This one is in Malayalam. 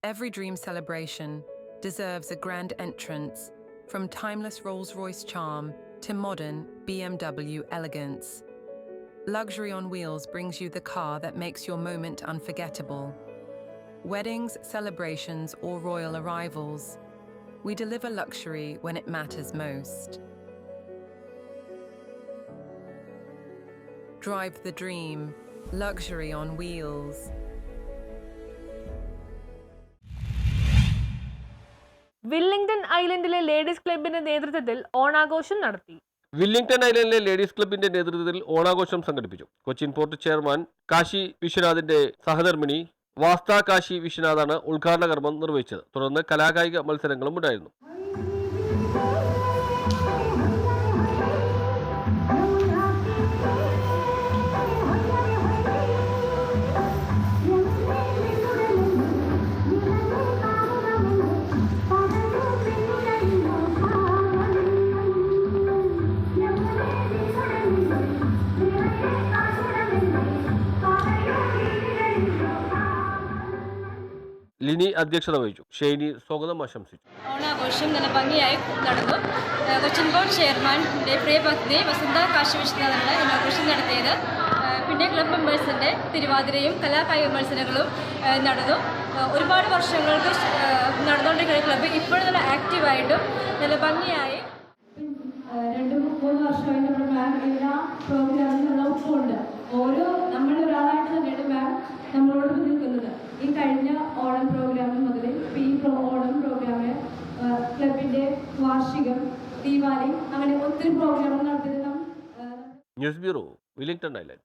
Every dream celebration deserves a grand entrance, from timeless Rolls-Royce charm to modern BMW elegance. Luxury on Wheels brings you the car that makes your moment unforgettable. Weddings, celebrations, or royal arrivals, we deliver luxury when it matters most. Drive the dream, luxury on wheels. Willingdon ഐലൻഡിലെ ലേഡീസ് ക്ലബിന്റെ നേതൃത്വത്തിൽ ഓണാഘോഷം നടത്തി. വില്ലിംഗ്ടൺ ഐലൻഡിലെ ലേഡീസ് ക്ലബിന്റെ നേതൃത്വത്തിൽ ഓണാഘോഷം സംഘടിപ്പിച്ചു. കൊച്ചിൻ പോർട്ട് ചെയർമാൻ കാശി വിശ്വനാഥിന്റെ സഹധർമ്മിണി വാസ്ത കാശി വിശ്വനാഥാണ് ഉദ്ഘാടന കർമ്മം നിർവഹിച്ചത്. തുടർന്ന് കലാകായിക മത്സരങ്ങളും ഉണ്ടായിരുന്നു. ലിനി അധ്യക്ഷത വഹിച്ചു. ഷെയ്നി സ്വാഗതം ആശംസിച്ചു. ഓണാഘോഷം നല്ല ഭംഗിയായി നടന്നു. കൊച്ചിൻ ബോർഡ് ചെയർമാൻ്റെ പ്രിയപത്നി വസന്ത കാശി വിശ്വനാഥാണ് ഇനോഗ്രേഷൻ നടത്തിയത്. പിന്നെ ക്ലബ് മെമ്പേഴ്സിൻ്റെ തിരുവാതിരയും കലാകായിക മത്സരങ്ങളും നടന്നു. ഒരുപാട് വർഷങ്ങൾക്ക് നടന്നുകൊണ്ടിരിക്കുന്ന ക്ലബ്ബ് ഇപ്പോഴും നല്ല ആക്റ്റീവായിട്ടും നല്ല ഭംഗിയായി 2-3 വർഷമായിട്ട് നമ്മുടെ മാം എല്ലാ പ്രോഗ്രാമിനുള്ള ഒപ്പമുണ്ട്. ഓരോ നമ്മളൊരാളായിട്ട് തന്നെയാണ് മാം നമ്മളോട് നിൽക്കുന്നത്. ഈ കഴിഞ്ഞ ഓണം പ്രോഗ്രാമിൽ മുതൽ ഓണം പ്രോഗ്രാമിൽ ക്ലബിൻ്റെ വാർഷികം, ദീപാവലി, അങ്ങനെ ഒത്തിരി പ്രോഗ്രാമുകൾ നടത്തുന്നത്. News bureau, Willingdon island.